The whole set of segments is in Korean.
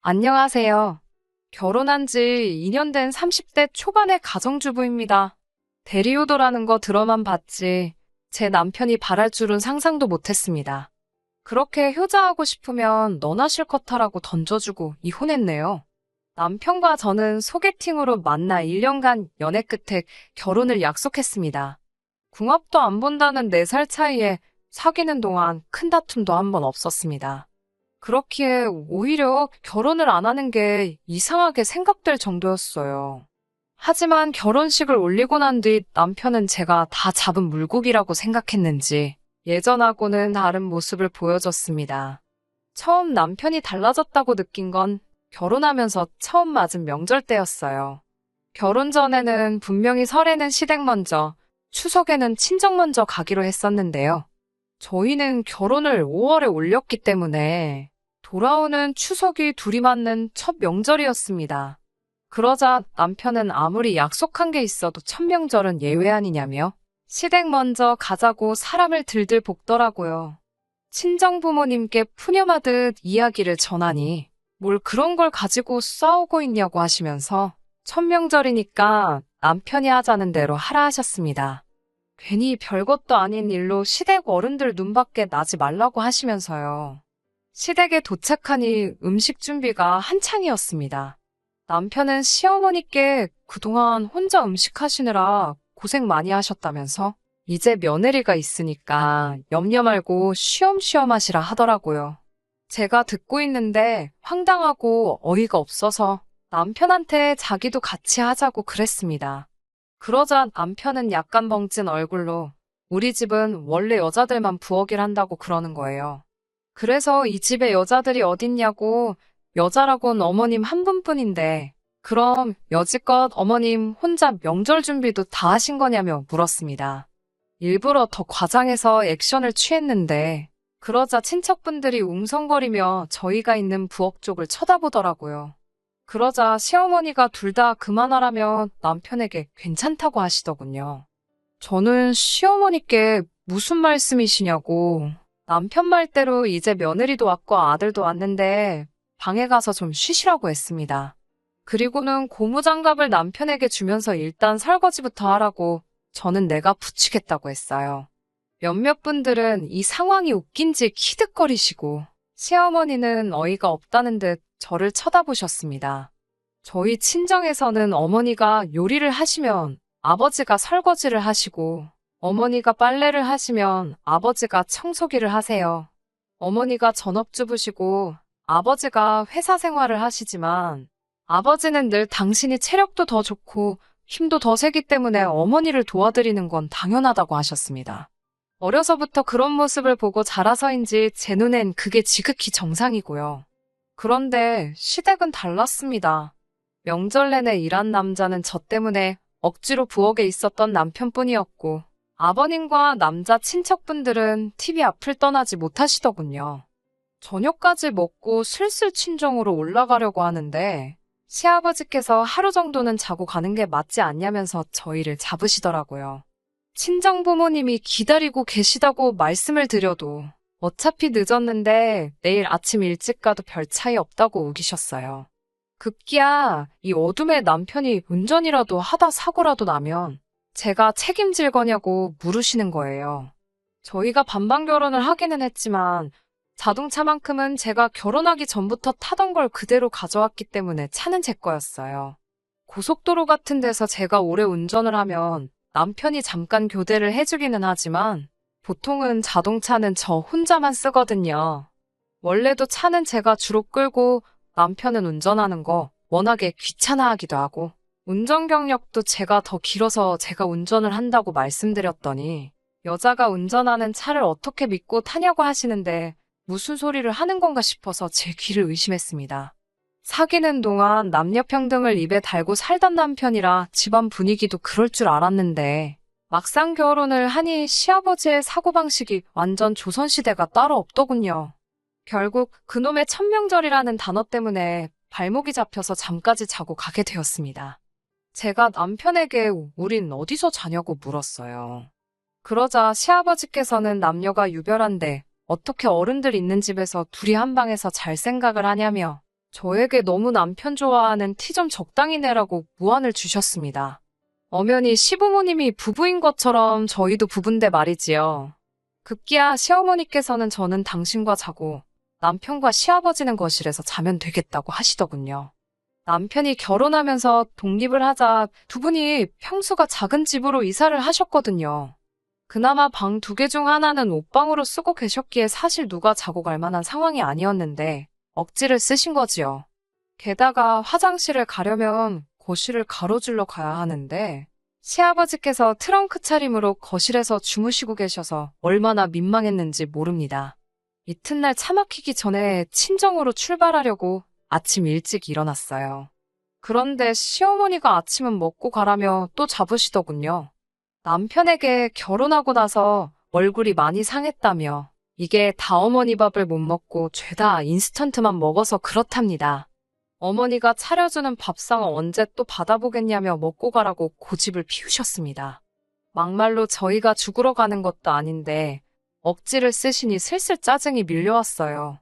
안녕하세요. 결혼한 지 2년 된 30대 초반의 가정주부입니다. 대리효도라는 거 들어만 봤지 제 남편이 바랄 줄은 상상도 못했습니다. 그렇게 효자하고 싶으면 너나 실컷 하라고 던져주고 이혼했네요. 남편과 저는 소개팅으로 만나 1년간 연애 끝에 결혼을 약속했습니다. 궁합도 안 본다는 4살 차이에 사귀는 동안 큰 다툼도 한 번 없었습니다. 그렇기에 오히려 결혼을 안 하는 게 이상하게 생각될 정도였어요. 하지만 결혼식을 올리고 난 뒤 남편은 제가 다 잡은 물고기라고 생각했는지 예전하고는 다른 모습을 보여줬습니다. 처음 남편이 달라졌다고 느낀 건 결혼하면서 처음 맞은 명절 때였어요. 결혼 전에는 분명히 설에는 시댁 먼저, 추석에는 친정 먼저 가기로 했었는데요. 저희는 결혼을 5월에 올렸기 때문에 돌아오는 추석이 둘이 맞는 첫 명절이었습니다. 그러자 남편은 아무리 약속한 게 있어도 첫 명절은 예외 아니냐며 시댁 먼저 가자고 사람을 들들 볶더라고요. 친정 부모님께 푸념하듯 이야기를 전하니 뭘 그런 걸 가지고 싸우고 있냐고 하시면서 첫 명절이니까 남편이 하자는 대로 하라 하셨습니다. 괜히 별것도 아닌 일로 시댁 어른들 눈밖에 나지 말라고 하시면서요. 시댁에 도착하니 음식 준비가 한창이었습니다. 남편은 시어머니께 그동안 혼자 음식하시느라 고생 많이 하셨다면서 이제 며느리가 있으니까 염려 말고 쉬엄쉬엄 하시라 하더라고요. 제가 듣고 있는데 황당하고 어이가 없어서 남편한테 자기도 같이 하자고 그랬습니다. 그러자 남편은 약간 벙찐 얼굴로 우리 집은 원래 여자들만 부엌일 한다고 그러는 거예요. 그래서 이 집에 여자들이 어딨냐고 여자라곤 어머님 한 분뿐인데 그럼 여지껏 어머님 혼자 명절 준비도 다 하신 거냐며 물었습니다. 일부러 더 과장해서 액션을 취했는데 그러자 친척분들이 웅성거리며 저희가 있는 부엌 쪽을 쳐다보더라고요. 그러자 시어머니가 둘 다 그만하라며 남편에게 괜찮다고 하시더군요. 저는 시어머니께 무슨 말씀이시냐고 남편 말대로 이제 며느리도 왔고 아들도 왔는데 방에 가서 좀 쉬시라고 했습니다. 그리고는 고무장갑을 남편에게 주면서 일단 설거지부터 하라고 저는 내가 붙이겠다고 했어요. 몇몇 분들은 이 상황이 웃긴지 키득거리시고 시어머니는 어이가 없다는 듯 저를 쳐다보셨습니다. 저희 친정에서는 어머니가 요리를 하시면 아버지가 설거지를 하시고 어머니가 빨래를 하시면 아버지가 청소기를 하세요. 어머니가 전업주부시고 아버지가 회사 생활을 하시지만 아버지는 늘 당신이 체력도 더 좋고 힘도 더 세기 때문에 어머니를 도와드리는 건 당연하다고 하셨습니다. 어려서부터 그런 모습을 보고 자라서인지 제 눈엔 그게 지극히 정상이고요. 그런데 시댁은 달랐습니다. 명절 내내 일한 남자는 저 때문에 억지로 부엌에 있었던 남편뿐이었고 아버님과 남자 친척분들은 TV 앞을 떠나지 못하시더군요. 저녁까지 먹고 슬슬 친정으로 올라가려고 하는데 시아버지께서 하루 정도는 자고 가는 게 맞지 않냐면서 저희를 잡으시더라고요. 친정 부모님이 기다리고 계시다고 말씀을 드려도 어차피 늦었는데 내일 아침 일찍 가도 별 차이 없다고 우기셨어요. 급기야 이 어둠에 남편이 운전이라도 하다 사고라도 나면 제가 책임질 거냐고 물으시는 거예요. 저희가 반반 결혼을 하기는 했지만 자동차만큼은 제가 결혼하기 전부터 타던 걸 그대로 가져왔기 때문에 차는 제 거였어요. 고속도로 같은 데서 제가 오래 운전을 하면 남편이 잠깐 교대를 해주기는 하지만 보통은 자동차는 저 혼자만 쓰거든요. 원래도 차는 제가 주로 끌고 남편은 운전하는 거 워낙에 귀찮아하기도 하고 운전 경력도 제가 더 길어서 제가 운전을 한다고 말씀드렸더니 여자가 운전하는 차를 어떻게 믿고 타냐고 하시는데 무슨 소리를 하는 건가 싶어서 제 귀를 의심했습니다. 사귀는 동안 남녀평등을 입에 달고 살던 남편이라 집안 분위기도 그럴 줄 알았는데 막상 결혼을 하니 시아버지의 사고방식이 완전 조선시대가 따로 없더군요. 결국 그놈의 천명절이라는 단어 때문에 발목이 잡혀서 잠까지 자고 가게 되었습니다. 제가 남편에게 우린 어디서 자냐고 물었어요. 그러자 시아버지께서는 남녀가 유별한데 어떻게 어른들 있는 집에서 둘이 한 방에서 잘 생각을 하냐며 저에게 너무 남편 좋아하는 티 좀 적당히 내라고 무안을 주셨습니다. 엄연히 시부모님이 부부인 것처럼 저희도 부부인데 말이지요. 급기야 시어머니께서는 저는 당신과 자고 남편과 시아버지는 거실에서 자면 되겠다고 하시더군요. 남편이 결혼하면서 독립을 하자 두 분이 평수가 작은 집으로 이사를 하셨거든요. 그나마 방 두 개 중 하나는 옷방으로 쓰고 계셨기에 사실 누가 자고 갈 만한 상황이 아니었는데 억지를 쓰신 거지요. 게다가 화장실을 가려면 거실을 가로질러 가야 하는데 시아버지께서 트렁크 차림으로 거실에서 주무시고 계셔서 얼마나 민망했는지 모릅니다. 이튿날 차 막히기 전에 친정으로 출발하려고 아침 일찍 일어났어요. 그런데 시어머니가 아침은 먹고 가라며 또 잡으시더군요. 남편에게 결혼하고 나서 얼굴이 많이 상했다며 이게 다 어머니 밥을 못 먹고 죄다 인스턴트만 먹어서 그렇답니다. 어머니가 차려주는 밥상 언제 또 받아보겠냐며 먹고 가라고 고집을 피우셨습니다. 막말로 저희가 죽으러 가는 것도 아닌데 억지를 쓰시니 슬슬 짜증이 밀려왔어요.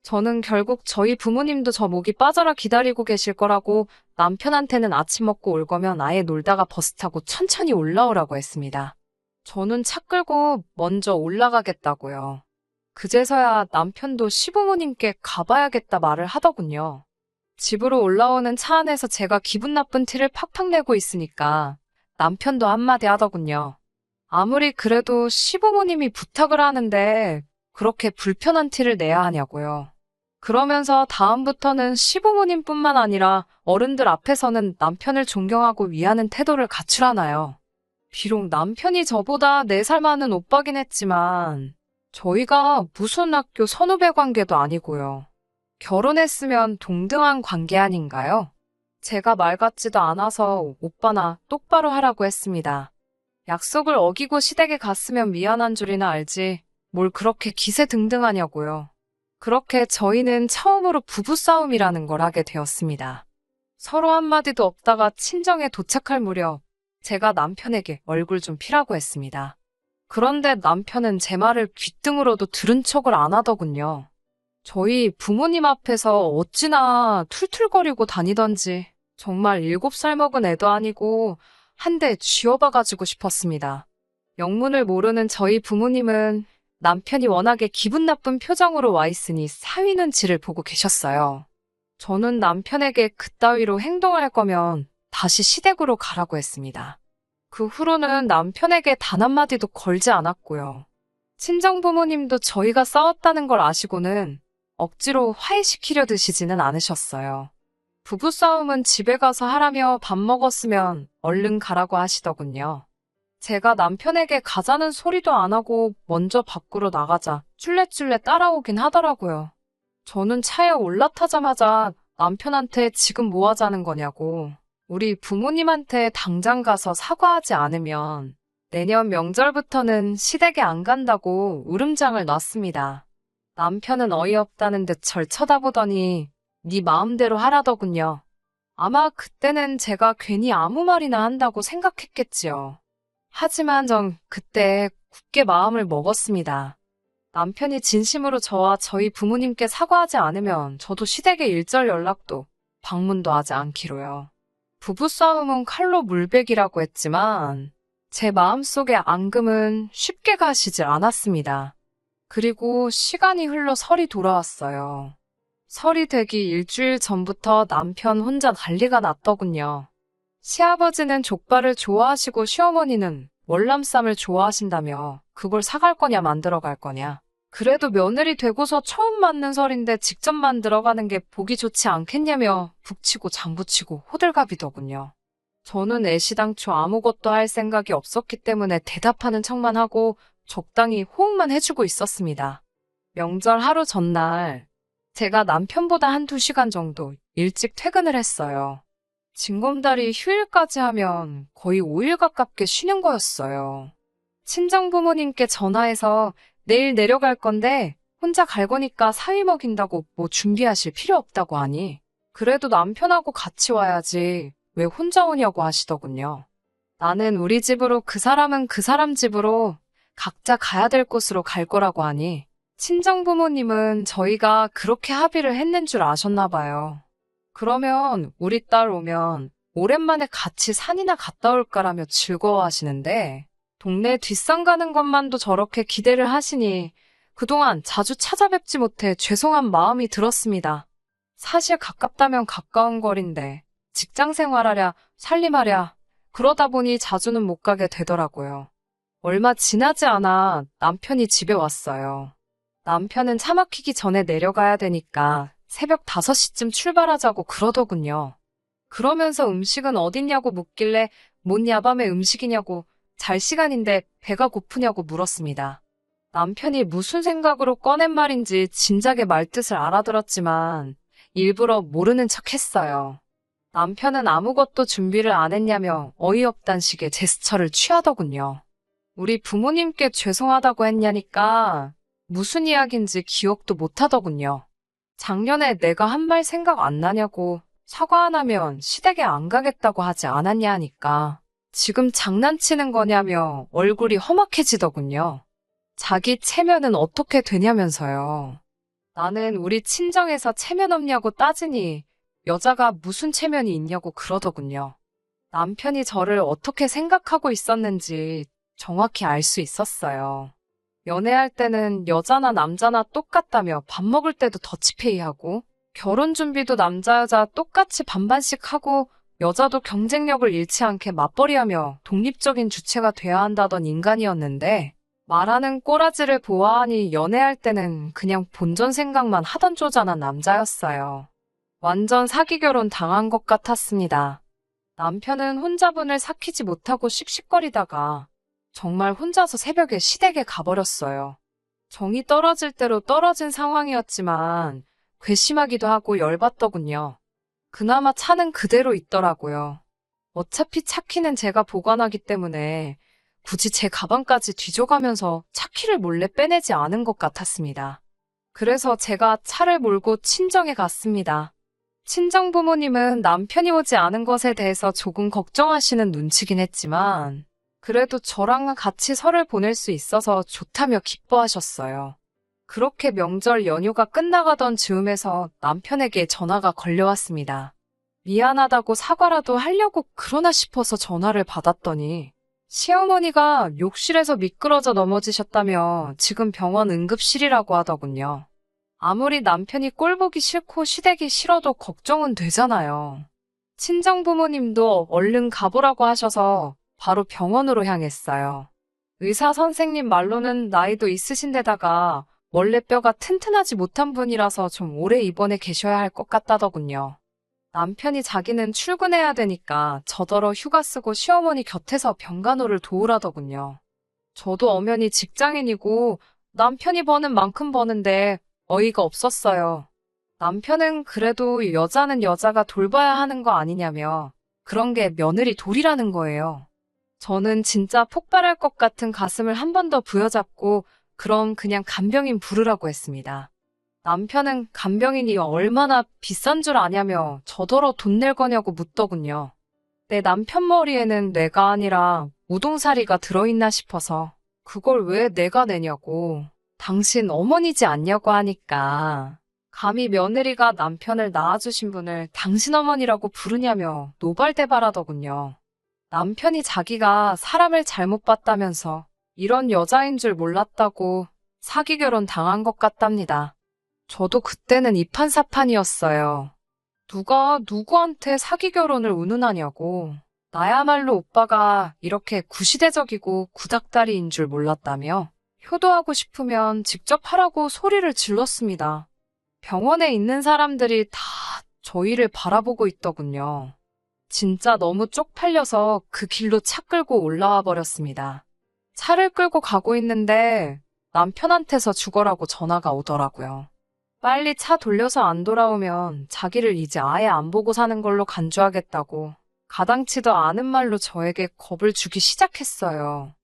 저는 결국 저희 부모님도 저 목이 빠져라 기다리고 계실 거라고 남편한테는 아침 먹고 올 거면 아예 놀다가 버스 타고 천천히 올라오라고 했습니다. 저는 차 끌고 먼저 올라가겠다고요. 그제서야 남편도 시부모님께 가봐야겠다 말을 하더군요. 집으로 올라오는 차 안에서 제가 기분 나쁜 티를 팍팍 내고 있으니까 남편도 한마디 하더군요. 아무리 그래도 시부모님이 부탁을 하는데 그렇게 불편한 티를 내야 하냐고요. 그러면서 다음부터는 시부모님뿐만 아니라 어른들 앞에서는 남편을 존경하고 위하는 태도를 갖추라나요. 비록 남편이 저보다 4살 많은 오빠긴 했지만 저희가 무슨 학교 선후배 관계도 아니고요. 결혼했으면 동등한 관계 아닌가요? 제가 말 같지도 않아서 오빠나 똑바로 하라고 했습니다. 약속을 어기고 시댁에 갔으면 미안한 줄이나 알지 뭘 그렇게 기세등등하냐고요. 그렇게 저희는 처음으로 부부싸움이라는 걸 하게 되었습니다. 서로 한마디도 없다가 친정에 도착할 무렵 제가 남편에게 얼굴 좀 피라고 했습니다. 그런데 남편은 제 말을 귓등으로도 들은 척을 안 하더군요. 저희 부모님 앞에서 어찌나 툴툴거리고 다니던지 정말 7살 먹은 애도 아니고 한 대 쥐어박아주고 싶었습니다. 영문을 모르는 저희 부모님은 남편이 워낙에 기분 나쁜 표정으로 와 있으니 사위 눈치를 보고 계셨어요. 저는 남편에게 그따위로 행동할 거면 다시 시댁으로 가라고 했습니다. 그 후로는 남편에게 단 한마디도 걸지 않았고요. 친정 부모님도 저희가 싸웠다는 걸 아시고는 억지로 화해시키려 드시지는 않으셨어요. 부부싸움은 집에 가서 하라며 밥 먹었으면 얼른 가라고 하시더군요. 제가 남편에게 가자는 소리도 안 하고 먼저 밖으로 나가자 쫄래쫄래 따라오긴 하더라고요. 저는 차에 올라타자마자 남편한테 지금 뭐 하자는 거냐고 우리 부모님한테 당장 가서 사과하지 않으면 내년 명절부터는 시댁에 안 간다고 울음장을 놨습니다. 남편은 어이없다는 듯 절 쳐다보더니 네 마음대로 하라더군요. 아마 그때는 제가 괜히 아무 말이나 한다고 생각했겠지요. 하지만 전 그때 굳게 마음을 먹었습니다. 남편이 진심으로 저와 저희 부모님께 사과하지 않으면 저도 시댁에 일절 연락도 방문도 하지 않기로요. 부부싸움은 칼로 물베기라고 했지만 제 마음속의 앙금은 쉽게 가시질 않았습니다. 그리고 시간이 흘러 설이 돌아왔어요. 설이 되기 일주일 전부터 남편 혼자 난리가 났더군요. 시아버지는 족발을 좋아하시고 시어머니는 월남쌈을 좋아하신다며 그걸 사갈 거냐 만들어 갈 거냐. 그래도 며느리 되고서 처음 맞는 설인데 직접 만들어 가는 게 보기 좋지 않겠냐며 북치고 장구치고 호들갑이더군요. 저는 애시당초 아무것도 할 생각이 없었기 때문에 대답하는 척만 하고 적당히 호응만 해주고 있었습니다. 명절 하루 전날 제가 남편보다 한두 시간 정도 일찍 퇴근을 했어요. 징검다리 휴일까지 하면 거의 5일 가깝게 쉬는 거였어요. 친정 부모님께 전화해서 내일 내려갈 건데 혼자 갈 거니까 사위 먹인다고 뭐 준비하실 필요 없다고 하니 그래도 남편하고 같이 와야지 왜 혼자 오냐고 하시더군요. 나는 우리 집으로 그 사람은 그 사람 집으로 각자 가야 될 곳으로 갈 거라고 하니 친정부모님은 저희가 그렇게 합의를 했는 줄 아셨나 봐요. 그러면 우리 딸 오면 오랜만에 같이 산이나 갔다 올까라며 즐거워하시는데 동네 뒷산 가는 것만도 저렇게 기대를 하시니 그동안 자주 찾아뵙지 못해 죄송한 마음이 들었습니다. 사실 가깝다면 가까운 거리인데 직장 생활하랴 살림하랴 그러다 보니 자주는 못 가게 되더라고요. 얼마 지나지 않아 남편이 집에 왔어요. 남편은 차 막히기 전에 내려가야 되니까 새벽 5시쯤 출발하자고 그러더군요. 그러면서 음식은 어딨냐고 묻길래 뭔 야밤에 음식이냐고 잘 시간인데 배가 고프냐고 물었습니다. 남편이 무슨 생각으로 꺼낸 말인지 진작에 말뜻을 알아들었지만 일부러 모르는 척 했어요. 남편은 아무것도 준비를 안 했냐며 어이없단 식의 제스처를 취하더군요. 우리 부모님께 죄송하다고 했냐니까 무슨 이야기인지 기억도 못 하더군요. 작년에 내가 한 말 생각 안 나냐고 사과 안 하면 시댁에 안 가겠다고 하지 않았냐 하니까 지금 장난치는 거냐며 얼굴이 험악해지더군요. 자기 체면은 어떻게 되냐면서요. 나는 우리 친정에서 체면 없냐고 따지니 여자가 무슨 체면이 있냐고 그러더군요. 남편이 저를 어떻게 생각하고 있었는지 정확히 알 수 있었어요. 연애할 때는 여자나 남자나 똑같다며 밥 먹을 때도 더치페이하고 결혼 준비도 남자 여자 똑같이 반반씩 하고 여자도 경쟁력을 잃지 않게 맞벌이하며 독립적인 주체가 돼야 한다던 인간이었는데 말하는 꼬라지를 보아하니 연애할 때는 그냥 본전 생각만 하던 쪼잔한 남자였어요. 완전 사기 결혼 당한 것 같았습니다. 남편은 혼자분을 삭히지 못하고 씩씩거리다가 정말 혼자서 새벽에 시댁에 가버렸어요. 정이 떨어질 대로 떨어진 상황이었지만 괘씸하기도 하고 열받더군요. 그나마 차는 그대로 있더라고요. 어차피 차 키는 제가 보관하기 때문에 굳이 제 가방까지 뒤져가면서 차 키를 몰래 빼내지 않은 것 같았습니다. 그래서 제가 차를 몰고 친정에 갔습니다. 친정 부모님은 남편이 오지 않은 것에 대해서 조금 걱정하시는 눈치긴 했지만 그래도 저랑 같이 설을 보낼 수 있어서 좋다며 기뻐하셨어요. 그렇게 명절 연휴가 끝나가던 즈음에서 남편에게 전화가 걸려왔습니다. 미안하다고 사과라도 하려고 그러나 싶어서 전화를 받았더니 시어머니가 욕실에서 미끄러져 넘어지셨다며 지금 병원 응급실이라고 하더군요. 아무리 남편이 꼴 보기 싫고 시댁이 싫어도 걱정은 되잖아요. 친정 부모님도 얼른 가보라고 하셔서 바로 병원으로 향했어요. 의사 선생님 말로는 나이도 있으신 데다가 원래뼈가 튼튼하지 못한 분이라서 좀 오래 입원해 계셔야 할 것 같다더군요. 남편이 자기는 출근해야 되니까 저더러 휴가 쓰고 시어머니 곁에서 병간호를 도우라더군요. 저도 엄연히 직장인이고 남편이 버는 만큼 버는데 어이가 없었어요. 남편은 그래도 여자는 여자가 돌봐야 하는 거 아니냐며 그런 게 며느리 도리라는 거예요. 저는 진짜 폭발할 것 같은 가슴을 한 번 더 부여잡고 그럼 그냥 간병인 부르라고 했습니다. 남편은 간병인이 얼마나 비싼 줄 아냐며 저더러 돈 낼 거냐고 묻더군요. 내 남편 머리에는 뇌가 아니라 우동사리가 들어있나 싶어서 그걸 왜 내가 내냐고 당신 어머니지 않냐고 하니까 감히 며느리가 남편을 낳아주신 분을 당신 어머니라고 부르냐며 노발대발하더군요. 남편이 자기가 사람을 잘못 봤다면서 이런 여자인 줄 몰랐다고 사기 결혼 당한 것 같답니다. 저도 그때는 이판사판이었어요. 누가 누구한테 사기 결혼을 운운하냐고. 나야말로 오빠가 이렇게 구시대적이고 구닥다리인 줄 몰랐다며 효도하고 싶으면 직접 하라고 소리를 질렀습니다. 병원에 있는 사람들이 다 저희를 바라보고 있더군요. 진짜 너무 쪽팔려서 그 길로 차 끌고 올라와 버렸습니다. 차를 끌고 가고 있는데 남편한테서 죽어라고 전화가 오더라고요. 빨리 차 돌려서 안 돌아오면 자기를 이제 아예 안 보고 사는 걸로 간주하겠다고 가당치도 않은 말로 저에게 겁을 주기 시작했어요.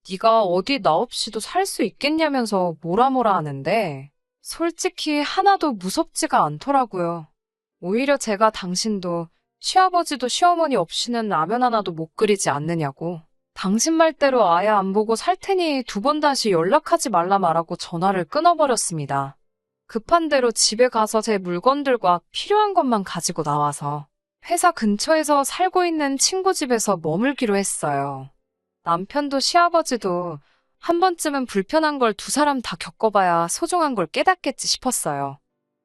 네가 어디 나 없이도 살 수 있겠냐면서 뭐라 하는데 솔직히 하나도 무섭지가 않더라고요. 오히려 제가 당신도 시아버지도 시어머니 없이는 라면 하나도 못 끓이지 않느냐고 당신 말대로 아예 안 보고 살 테니 두 번 다시 연락하지 말라 말하고 전화를 끊어버렸습니다. 급한 대로 집에 가서 제 물건들과 필요한 것만 가지고 나와서 회사 근처에서 살고 있는 친구 집에서 머물기로 했어요. 남편도 시아버지도 한 번쯤은 불편한 걸 두 사람 다 겪어봐야 소중한 걸 깨닫겠지 싶었어요.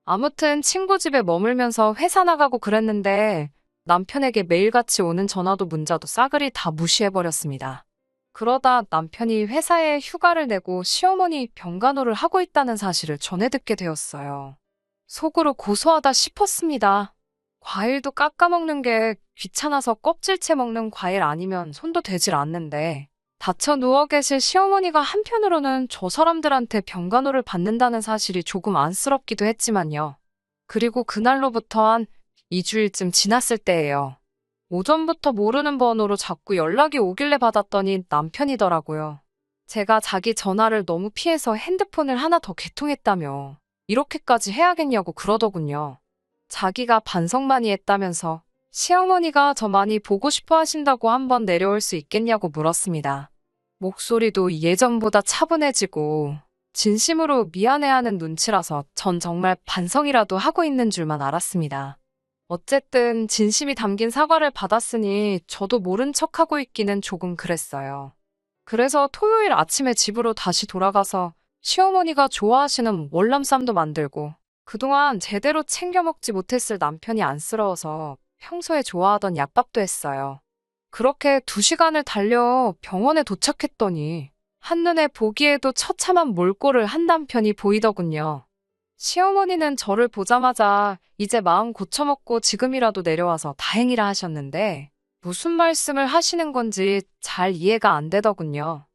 아무튼 친구 집에 머물면서 회사 나가고 그랬는데 남편에게 매일같이 오는 전화도 문자도 싸그리 다 무시해버렸습니다. 그러다 남편이 회사에 휴가를 내고 시어머니 병간호를 하고 있다는 사실을 전해 듣게 되었어요. 속으로 고소하다 싶었습니다. 과일도 깎아 먹는 게 귀찮아서 껍질째 먹는 과일 아니면 손도 대질 않는데 다쳐 누워 계실 시어머니가 한편으로는 저 사람들한테 병간호를 받는다는 사실이 조금 안쓰럽기도 했지만요. 그리고 그날로부터 한 2주일쯤 지났을 때예요. 오전부터 모르는 번호로 자꾸 연락이 오길래 받았더니 남편이더라고요. 제가 자기 전화를 너무 피해서 핸드폰을 하나 더 개통했다며 이렇게까지 해야겠냐고 그러더군요. 자기가 반성 많이 했다면서 시어머니가 저 많이 보고 싶어 하신다고 한번 내려올 수 있겠냐고 물었습니다. 목소리도 예전보다 차분해지고 진심으로 미안해하는 눈치라서 전 정말 반성이라도 하고 있는 줄만 알았습니다. 어쨌든 진심이 담긴 사과를 받았으니 저도 모른 척하고 있기는 조금 그랬어요. 그래서 토요일 아침에 집으로 다시 돌아가서 시어머니가 좋아하시는 월남쌈도 만들고 그동안 제대로 챙겨 먹지 못했을 남편이 안쓰러워서 평소에 좋아하던 약밥도 했어요. 그렇게 2시간을 달려 병원에 도착했더니 한눈에 보기에도 처참한 몰골을 한 남편이 보이더군요. 시어머니는 저를 보자마자 이제 마음 고쳐먹고 지금이라도 내려와서 다행이라 하셨는데 무슨 말씀을 하시는 건지 잘 이해가 안 되더군요.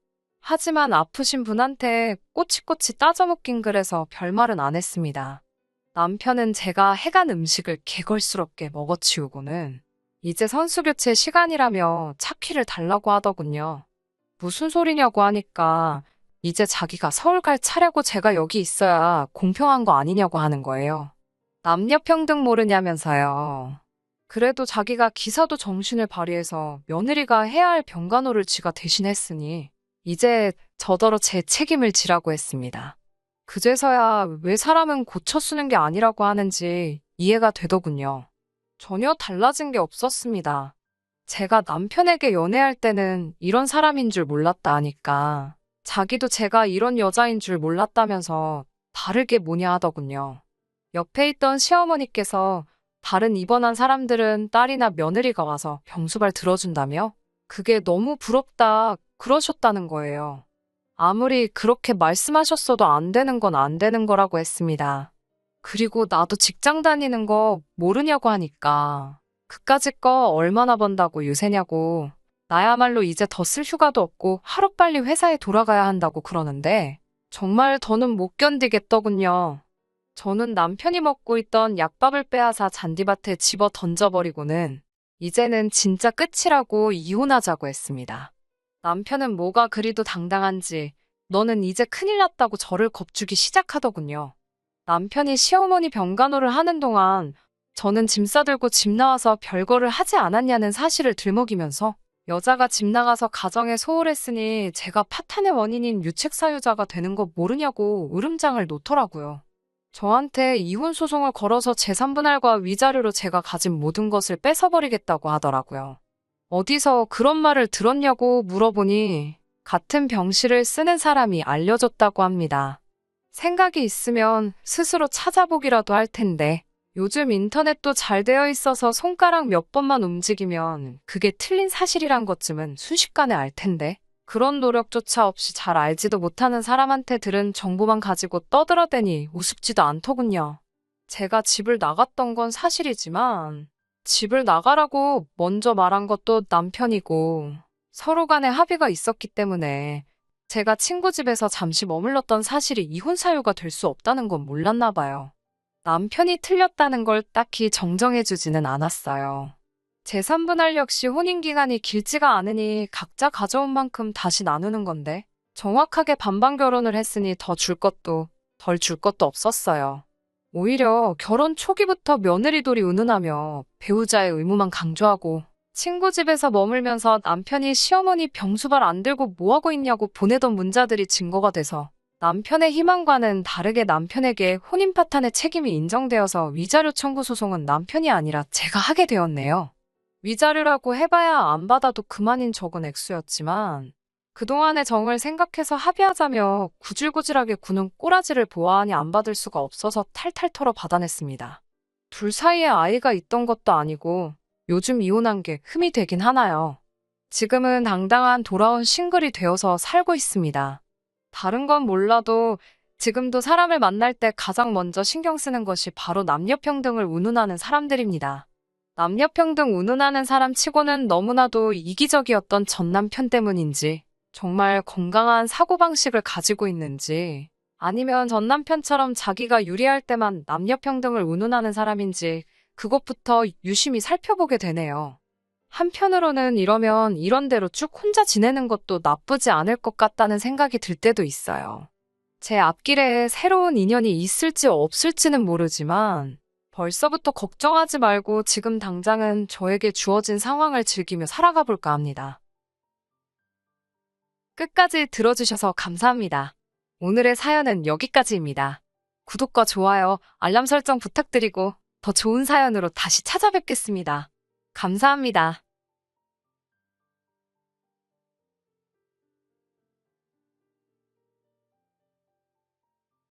하지만 아프신 분한테 꼬치꼬치 따져먹긴 그래서 별말은 안 했습니다. 남편은 제가 해간 음식을 개걸스럽게 먹어치우고는 이제 선수교체 시간이라며 차키를 달라고 하더군요. 무슨 소리냐고 하니까 이제 자기가 서울 갈 차례고 제가 여기 있어야 공평한 거 아니냐고 하는 거예요. 남녀평등 모르냐면서요. 그래도 자기가 기사도 정신을 발휘해서 며느리가 해야 할 병간호를 지가 대신했으니 이제 저더러 제 책임을 지라고 했습니다. 그제서야 왜 사람은 고쳐 쓰는 게 아니라고 하는지 이해가 되더군요. 전혀 달라진 게 없었습니다. 제가 남편에게 연애할 때는 이런 사람인 줄 몰랐다 하니까 자기도 제가 이런 여자인 줄 몰랐다면서 다르게 뭐냐 하더군요. 옆에 있던 시어머니께서 다른 입원한 사람들은 딸이나 며느리가 와서 병수발 들어준다며 그게 너무 부럽다 그러셨다는 거예요. 아무리 그렇게 말씀하셨어도 안 되는 건 안 되는 거라고 했습니다. 그리고 나도 직장 다니는 거 모르냐고 하니까 그까짓 거 얼마나 번다고 유세냐고 나야말로 이제 더 쓸 휴가도 없고 하루빨리 회사에 돌아가야 한다고 그러는데 정말 더는 못 견디겠더군요. 저는 남편이 먹고 있던 약밥을 빼앗아 잔디밭에 집어 던져버리고는 이제는 진짜 끝이라고 이혼하자고 했습니다. 남편은 뭐가 그리도 당당한지 너는 이제 큰일 났다고 저를 겁주기 시작하더군요. 남편이 시어머니 병간호를 하는 동안 저는 짐 싸들고 집 나와서 별거를 하지 않았냐는 사실을 들먹이면서 여자가 집 나가서 가정에 소홀했으니 제가 파탄의 원인인 유책사유자가 되는 거 모르냐고 으름장을 놓더라고요. 저한테 이혼 소송을 걸어서 재산분할과 위자료로 제가 가진 모든 것을 뺏어버리겠다고 하더라고요. 어디서 그런 말을 들었냐고 물어보니 같은 병실을 쓰는 사람이 알려줬다고 합니다. 생각이 있으면 스스로 찾아보기라도 할 텐데 요즘 인터넷도 잘 되어 있어서 손가락 몇 번만 움직이면 그게 틀린 사실이란 것쯤은 순식간에 알 텐데 그런 노력조차 없이 잘 알지도 못하는 사람한테 들은 정보만 가지고 떠들어대니 우습지도 않더군요. 제가 집을 나갔던 건 사실이지만 집을 나가라고 먼저 말한 것도 남편이고 서로 간에 합의가 있었기 때문에 제가 친구 집에서 잠시 머물렀던 사실이 이혼 사유가 될 수 없다는 건 몰랐나 봐요. 남편이 틀렸다는 걸 딱히 정정해주지는 않았어요. 재산분할 역시 혼인기간이 길지가 않으니 각자 가져온 만큼 다시 나누는 건데 정확하게 반반 결혼을 했으니 더 줄 것도 덜 줄 것도 없었어요. 오히려 결혼 초기부터 며느리돌이 운운하며 배우자의 의무만 강조하고 친구 집에서 머물면서 남편이 시어머니 병수발 안 들고 뭐하고 있냐고 보내던 문자들이 증거가 돼서 남편의 희망과는 다르게 남편에게 혼인 파탄의 책임이 인정되어서 위자료 청구 소송은 남편이 아니라 제가 하게 되었네요. 위자료라고 해봐야 안 받아도 그만인 적은 액수였지만 그동안의 정을 생각해서 합의하자며 구질구질하게 구는 꼬라지를 보아하니 안 받을 수가 없어서 탈탈 털어 받아냈습니다. 둘 사이에 아이가 있던 것도 아니고 요즘 이혼한 게 흠이 되긴 하나요. 지금은 당당한 돌아온 싱글이 되어서 살고 있습니다. 다른 건 몰라도 지금도 사람을 만날 때 가장 먼저 신경 쓰는 것이 바로 남녀평등을 운운하는 사람들입니다. 남녀평등 운운하는 사람 치고는 너무나도 이기적이었던 전 남편 때문인지 정말 건강한 사고방식을 가지고 있는지 아니면 전 남편처럼 자기가 유리할 때만 남녀평등을 운운하는 사람인지 그것부터 유심히 살펴보게 되네요. 한편으로는 이러면 이런 대로 쭉 혼자 지내는 것도 나쁘지 않을 것 같다는 생각이 들 때도 있어요. 제 앞길에 새로운 인연이 있을지 없을지는 모르지만 벌써부터 걱정하지 말고 지금 당장은 저에게 주어진 상황을 즐기며 살아가 볼까 합니다. 끝까지 들어주셔서 감사합니다. 오늘의 사연은 여기까지입니다. 구독과 좋아요, 알람 설정 부탁드리고 더 좋은 사연으로 다시 찾아뵙겠습니다. 감사합니다.